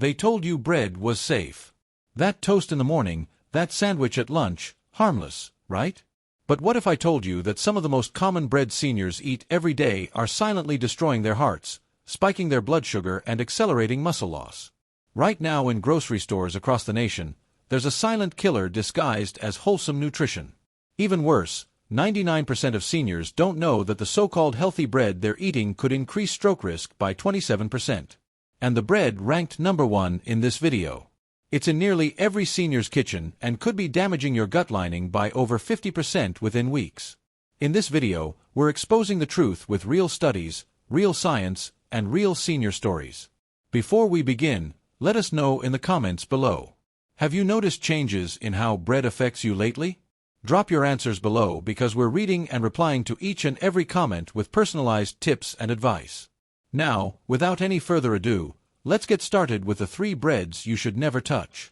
They told you bread was safe. That toast in the morning, that sandwich at lunch, harmless, right? But what if I told you that some of the most common breads seniors eat every day are silently destroying their hearts, spiking their blood sugar and accelerating muscle loss? Right now in grocery stores across the nation, there's a silent killer disguised as wholesome nutrition. Even worse, 99% of seniors don't know that the so-called healthy bread they're eating could increase stroke risk by 27%. And the bread ranked number 1 in this video. It's in nearly every senior's kitchen and could be damaging your gut lining by over 50% within weeks. In this video, we're exposing the truth with real studies, real science, and real senior stories. Before we begin, let us know in the comments below. Have you noticed changes in how bread affects you lately? Drop your answers below because we're reading and replying to each and every comment with personalized tips and advice. Now, without any further ado, let's get started with the 3 breads you should never touch.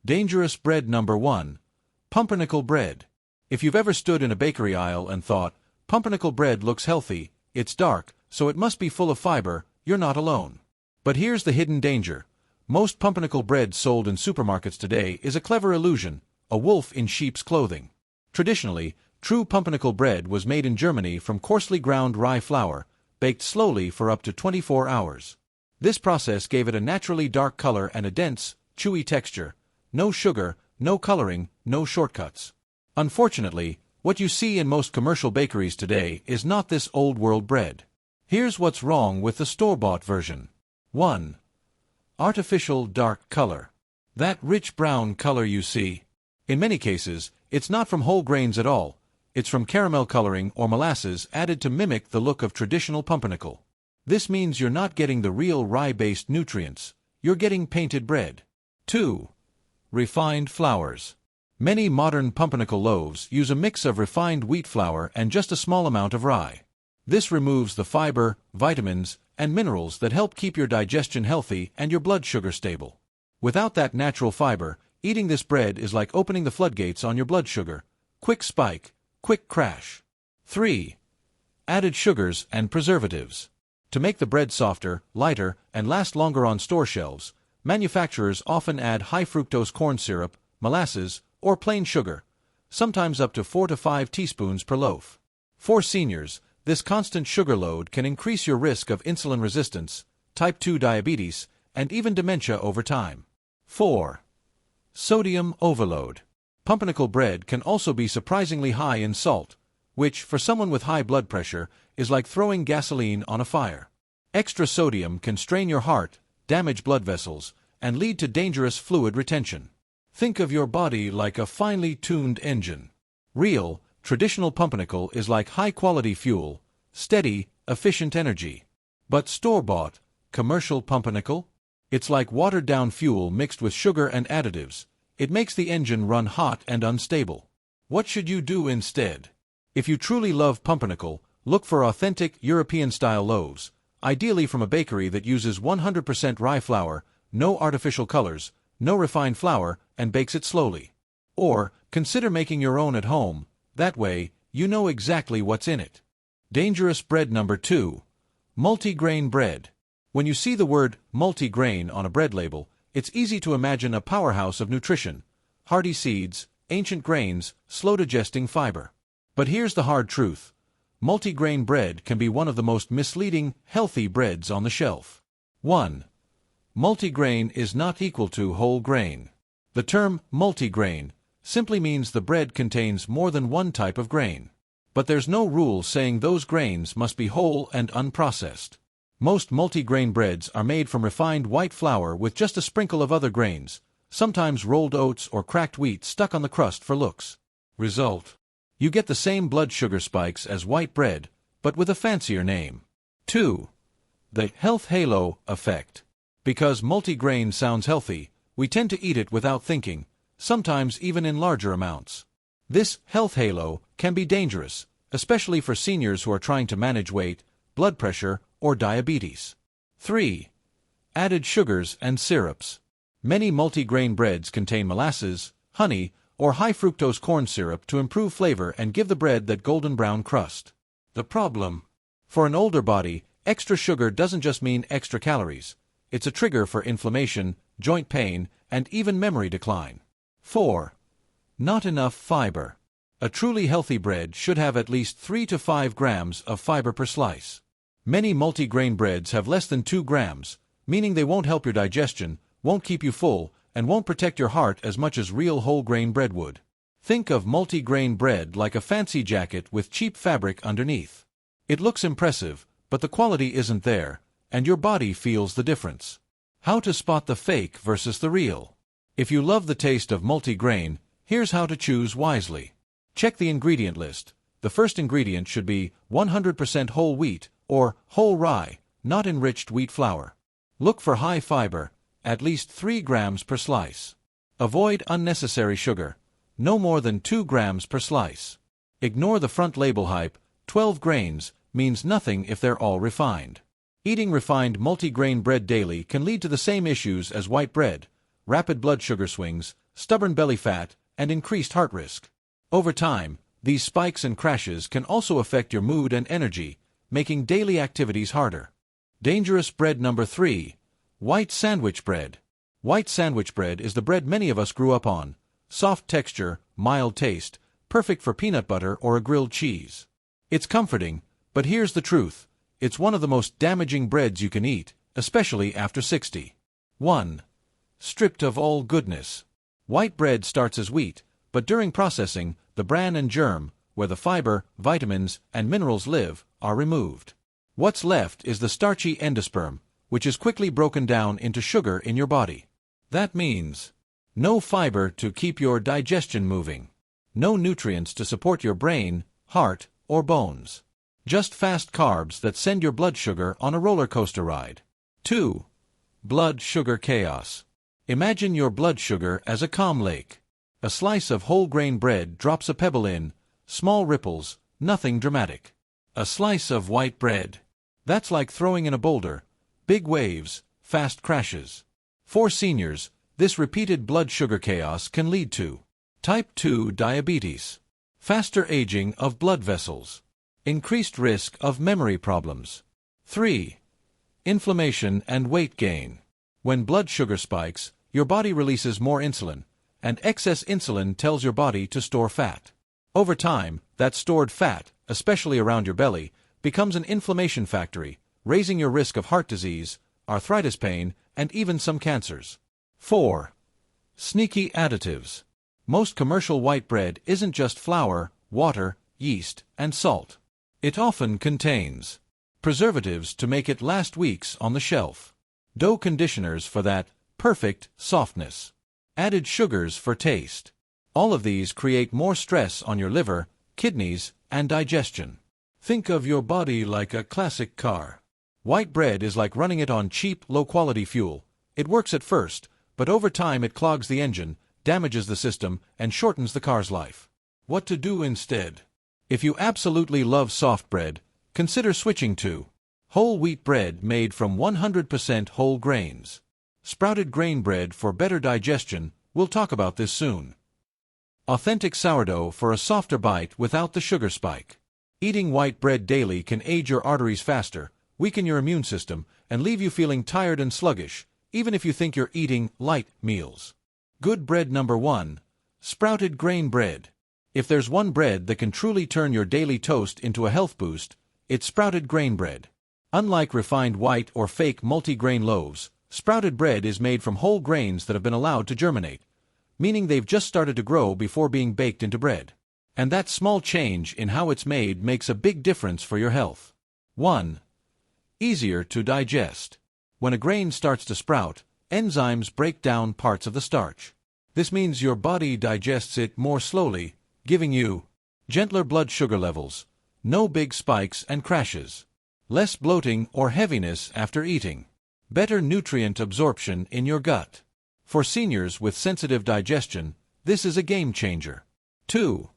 Dangerous bread number 1. Pumpernickel bread. If you've ever stood in a bakery aisle and thought, pumpernickel bread looks healthy, it's dark, so it must be full of fiber, you're not alone. But here's the hidden danger. Most pumpernickel bread sold in supermarkets today is a clever illusion, a wolf in sheep's clothing. Traditionally, true pumpernickel bread was made in Germany from coarsely ground rye flour, baked slowly for up to 24 hours. This process gave it a naturally dark color and a dense, chewy texture. No sugar, no coloring, no shortcuts. Unfortunately, what you see in most commercial bakeries today is not this old-world bread. Here's what's wrong with the store-bought version. 1. Artificial dark color. That rich brown color you see. In many cases, it's not from whole grains at all. It's from caramel coloring or molasses added to mimic the look of traditional pumpernickel. This means you're not getting the real rye-based nutrients. You're getting painted bread. 2. Refined flours. Many modern pumpernickel loaves use a mix of refined wheat flour and just a small amount of rye. This removes the fiber, vitamins, and minerals that help keep your digestion healthy and your blood sugar stable. Without that natural fiber, eating this bread is like opening the floodgates on your blood sugar. Quick spike, quick crash. 3. Added sugars and preservatives. To make the bread softer, lighter, and last longer on store shelves, manufacturers often add high-fructose corn syrup, molasses, or plain sugar, sometimes up to 4 to 5 teaspoons per loaf. For seniors, this constant sugar load can increase your risk of insulin resistance, type 2 diabetes, and even dementia over time. 4. Sodium overload. Pumpernickel bread can also be surprisingly high in salt, which, for someone with high blood pressure, is like throwing gasoline on a fire. Extra sodium can strain your heart, damage blood vessels, and lead to dangerous fluid retention. Think of your body like a finely tuned engine. Real, traditional pumpernickel is like high-quality fuel, steady, efficient energy. But store-bought, commercial pumpernickel? It's like watered-down fuel mixed with sugar and additives. It makes the engine run hot and unstable. What should you do instead? If you truly love pumpernickel, look for authentic European-style loaves, ideally from a bakery that uses 100% rye flour, no artificial colors, no refined flour, and bakes it slowly. Or, consider making your own at home. That way, you know exactly what's in it. Dangerous bread number 2. Multigrain bread. When you see the word multigrain on a bread label, it's easy to imagine a powerhouse of nutrition, hearty seeds, ancient grains, slow-digesting fiber. But here's the hard truth. Multigrain bread can be one of the most misleading, healthy breads on the shelf. 1. Multigrain is not equal to whole grain. The term multigrain simply means the bread contains more than one type of grain. But there's no rule saying those grains must be whole and unprocessed. Most multigrain breads are made from refined white flour with just a sprinkle of other grains, sometimes rolled oats or cracked wheat stuck on the crust for looks. Result: you get the same blood sugar spikes as white bread, but with a fancier name. 2. The health halo effect. Because multigrain sounds healthy, we tend to eat it without thinking, sometimes even in larger amounts. This health halo can be dangerous, especially for seniors who are trying to manage weight, blood pressure, or diabetes. 3. Added sugars and syrups. Many multigrain breads contain molasses, honey, or high-fructose corn syrup to improve flavor and give the bread that golden brown crust. The problem? For an older body, extra sugar doesn't just mean extra calories. It's a trigger for inflammation, joint pain, and even memory decline. 4. Not enough fiber. A truly healthy bread should have at least 3 to 5 grams of fiber per slice. Many multigrain breads have less than 2 grams, meaning they won't help your digestion, won't keep you full, and won't protect your heart as much as real whole grain bread would. Think of multigrain bread like a fancy jacket with cheap fabric underneath. It looks impressive, but the quality isn't there, and your body feels the difference. How to spot the fake versus the real. If you love the taste of multigrain, here's how to choose wisely. Check the ingredient list. The first ingredient should be 100% whole wheat or whole rye, not enriched wheat flour. Look for high fiber, at least 3 grams per slice. Avoid unnecessary sugar, no more than 2 grams per slice. Ignore the front label hype, 12 grains means nothing if they're all refined. Eating refined multigrain bread daily can lead to the same issues as white bread: rapid blood sugar swings, stubborn belly fat, and increased heart risk. Over time, these spikes and crashes can also affect your mood and energy, making daily activities harder. Dangerous bread number 3. White sandwich bread. White sandwich bread is the bread many of us grew up on. Soft texture, mild taste, perfect for peanut butter or a grilled cheese. It's comforting, but here's the truth. It's one of the most damaging breads you can eat, especially after 60. 1. Stripped of all goodness. White bread starts as wheat, but during processing, the bran and germ, where the fiber, vitamins, and minerals live, are removed. What's left is the starchy endosperm, which is quickly broken down into sugar in your body. That means no fiber to keep your digestion moving, no nutrients to support your brain, heart, or bones. Just fast carbs that send your blood sugar on a roller coaster ride. 2. Blood sugar chaos. Imagine your blood sugar as a calm lake. A slice of whole grain bread drops a pebble in, small ripples, nothing dramatic. A slice of white bread. That's like throwing in a boulder. Big waves, fast crashes. For seniors, this repeated blood sugar chaos can lead to type 2 diabetes, faster aging of blood vessels, increased risk of memory problems. 3. Inflammation and weight gain. When blood sugar spikes, your body releases more insulin, and excess insulin tells your body to store fat. Over time, that stored fat, especially around your belly, becomes an inflammation factory, raising your risk of heart disease, arthritis pain, and even some cancers. 4. Sneaky additives. Most commercial white bread isn't just flour, water, yeast, and salt. It often contains preservatives to make it last weeks on the shelf, dough conditioners for that perfect softness, added sugars for taste. All of these create more stress on your liver, kidneys, and digestion. Think of your body like a classic car. White bread is like running it on cheap, low-quality fuel. It works at first, but over time it clogs the engine, damages the system, and shortens the car's life. What to do instead? If you absolutely love soft bread, consider switching to whole wheat bread made from 100% whole grains. Sprouted grain bread for better digestion. We'll talk about this soon. Authentic sourdough for a softer bite without the sugar spike. Eating white bread daily can age your arteries faster, weaken your immune system, and leave you feeling tired and sluggish, even if you think you're eating light meals. Good bread number 1. Sprouted grain bread. If there's one bread that can truly turn your daily toast into a health boost, it's sprouted grain bread. Unlike refined white or fake multigrain loaves, sprouted bread is made from whole grains that have been allowed to germinate, meaning they've just started to grow before being baked into bread. And that small change in how it's made makes a big difference for your health. 1. Easier to digest. When a grain starts to sprout, enzymes break down parts of the starch. This means your body digests it more slowly, giving you gentler blood sugar levels, no big spikes and crashes, less bloating or heaviness after eating, better nutrient absorption in your gut. For seniors with sensitive digestion, this is a game changer. 2.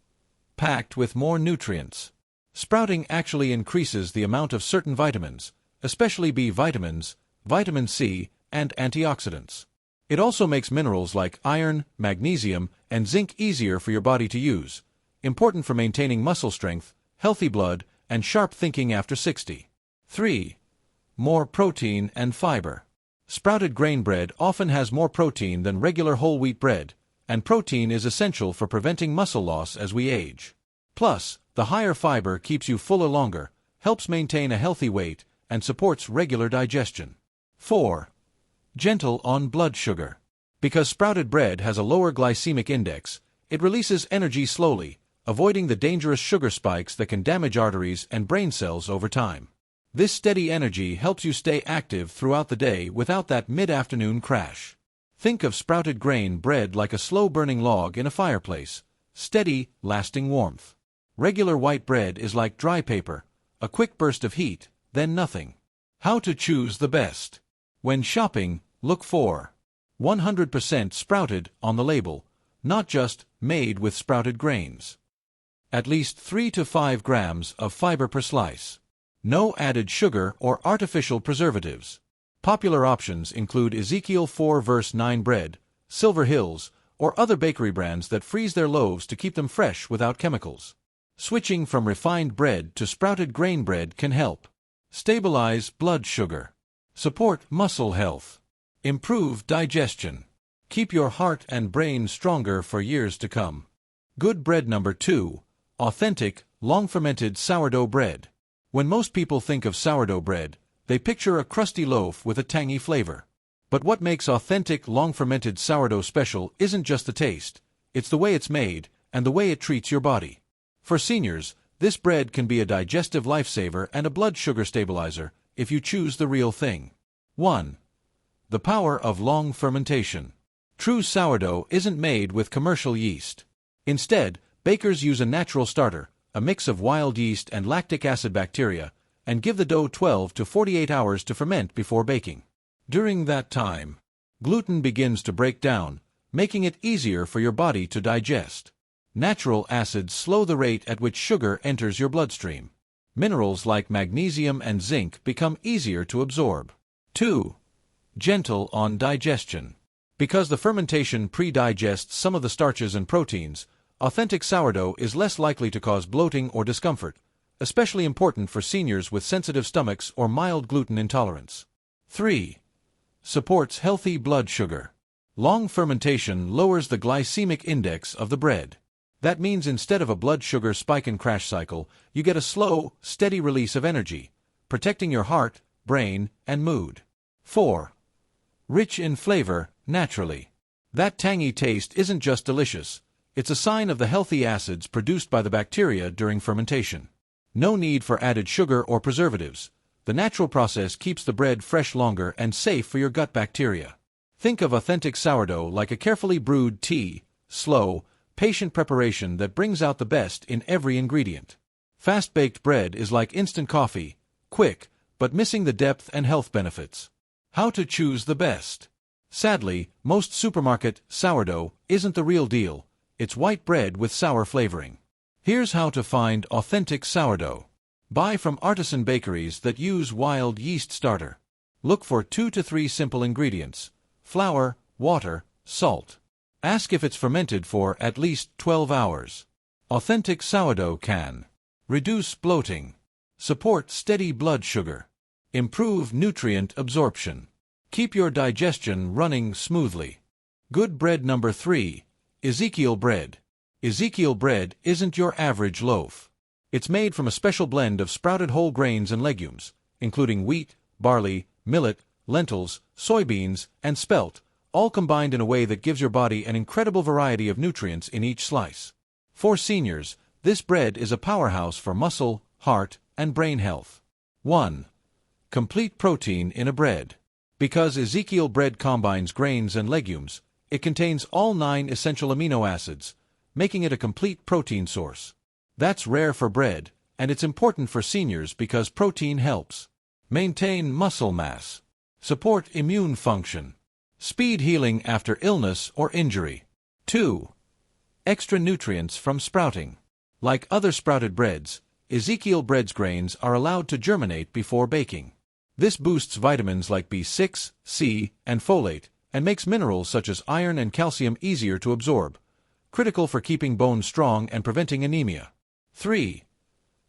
Packed with more nutrients. Sprouting actually increases the amount of certain vitamins, especially B vitamins, vitamin C, and antioxidants. It also makes minerals like iron, magnesium, and zinc easier for your body to use, important for maintaining muscle strength, healthy blood, and sharp thinking after 60. 3. More protein and fiber. Sprouted grain bread often has more protein than regular whole wheat bread, and protein is essential for preventing muscle loss as we age. Plus, the higher fiber keeps you fuller longer, helps maintain a healthy weight, and supports regular digestion. 4. Gentle on blood sugar. Because sprouted bread has a lower glycemic index, it releases energy slowly, avoiding the dangerous sugar spikes that can damage arteries and brain cells over time. This steady energy helps you stay active throughout the day without that mid-afternoon crash. Think of sprouted grain bread like a slow-burning log in a fireplace, steady, lasting warmth. Regular white bread is like dry paper, a quick burst of heat, then nothing. How to choose the best. When shopping, look for 100% sprouted on the label, not just made with sprouted grains. At least 3 to 5 grams of fiber per slice. No added sugar or artificial preservatives. Popular options include Ezekiel 4 verse 9 bread, Silver Hills, or other bakery brands that freeze their loaves to keep them fresh without chemicals. Switching from refined bread to sprouted grain bread can help. Stabilize blood sugar. Support muscle health. Improve digestion. Keep your heart and brain stronger for years to come. Good bread number 2. Authentic, long-fermented sourdough bread. When most people think of sourdough bread, they picture a crusty loaf with a tangy flavor. But what makes authentic, long-fermented sourdough special isn't just the taste, it's the way it's made and the way it treats your body. For seniors, this bread can be a digestive lifesaver and a blood sugar stabilizer if you choose the real thing. 1. The power of long fermentation. True sourdough isn't made with commercial yeast. Instead, bakers use a natural starter, a mix of wild yeast and lactic acid bacteria, and give the dough 12 to 48 hours to ferment before baking. During that time, gluten begins to break down, making it easier for your body to digest. Natural acids slow the rate at which sugar enters your bloodstream. Minerals like magnesium and zinc become easier to absorb. 2. Gentle on digestion. Because the fermentation pre-digests some of the starches and proteins, authentic sourdough is less likely to cause bloating or discomfort, especially important for seniors with sensitive stomachs or mild gluten intolerance. 3. Supports healthy blood sugar. Long fermentation lowers the glycemic index of the bread. That means instead of a blood sugar spike and crash cycle, you get a slow, steady release of energy, protecting your heart, brain, and mood. 4. Rich in flavor, naturally. That tangy taste isn't just delicious, it's a sign of the healthy acids produced by the bacteria during fermentation. No need for added sugar or preservatives. The natural process keeps the bread fresh longer and safe for your gut bacteria. Think of authentic sourdough like a carefully brewed tea, slow, patient preparation that brings out the best in every ingredient. Fast-baked bread is like instant coffee, quick, but missing the depth and health benefits. How to choose the best. Sadly, most supermarket sourdough isn't the real deal. It's white bread with sour flavoring. Here's how to find authentic sourdough. Buy from artisan bakeries that use wild yeast starter. Look for 2 to 3 simple ingredients: flour, water, salt. Ask if it's fermented for at least 12 hours. Authentic sourdough can reduce bloating, support steady blood sugar, improve nutrient absorption, keep your digestion running smoothly. Good bread number 3. Ezekiel bread. Ezekiel bread isn't your average loaf. It's made from a special blend of sprouted whole grains and legumes, including wheat, barley, millet, lentils, soybeans, and spelt, all combined in a way that gives your body an incredible variety of nutrients in each slice. For seniors, this bread is a powerhouse for muscle, heart, and brain health. 1. Complete protein in a bread. Because Ezekiel bread combines grains and legumes, it contains all 9 essential amino acids, making it a complete protein source. That's rare for bread, and it's important for seniors because protein helps maintain muscle mass, support immune function, speed healing after illness or injury. 2. Extra nutrients from sprouting. Like other sprouted breads, Ezekiel bread's grains are allowed to germinate before baking. This boosts vitamins like B6, C, and folate, and makes minerals such as iron and calcium easier to absorb, critical for keeping bones strong and preventing anemia. 3.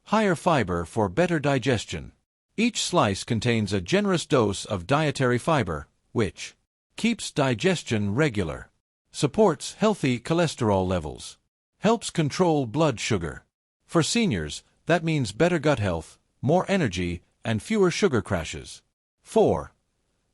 Higher fiber for better digestion. Each slice contains a generous dose of dietary fiber, which keeps digestion regular, supports healthy cholesterol levels, helps control blood sugar. For seniors, that means better gut health, more energy, and fewer sugar crashes. 4.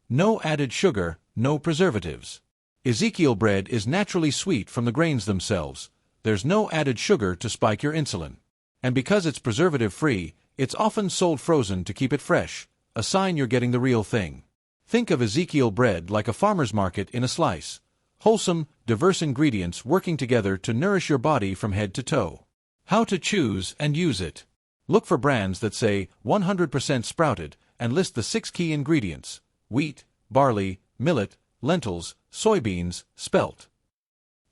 No added sugar, no preservatives. Ezekiel bread is naturally sweet from the grains themselves. There's no added sugar to spike your insulin. And because it's preservative-free, it's often sold frozen to keep it fresh, a sign you're getting the real thing. Think of Ezekiel bread like a farmer's market in a slice. Wholesome, diverse ingredients working together to nourish your body from head to toe. How to choose and use it. Look for brands that say 100% sprouted and list the 6 key ingredients: wheat, barley, millet, lentils, soybeans, spelt.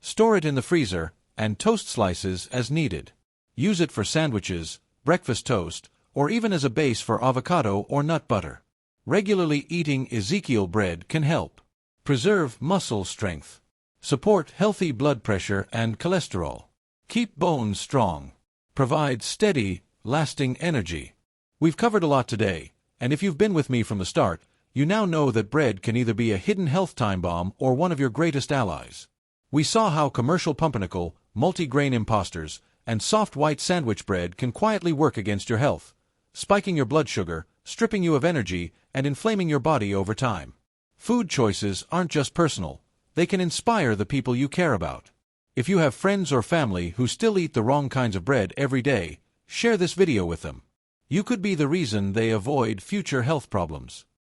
Store it in the freezer and toast slices as needed. Use it for sandwiches, breakfast toast, or even as a base for avocado or nut butter. Regularly eating Ezekiel bread can help preserve muscle strength, support healthy blood pressure and cholesterol, keep bones strong, provide steady, lasting energy. We've covered a lot today, and if you've been with me from the start, you now know that bread can either be a hidden health time bomb or one of your greatest allies. We saw how commercial pumpernickel, multigrain imposters, and soft white sandwich bread can quietly work against your health, spiking your blood sugar, stripping you of energy, and inflaming your body over time. Food choices aren't just personal, they can inspire the people you care about. If you have friends or family who still eat the wrong kinds of bread every day, share this video with them. You could be the reason they avoid future health problems.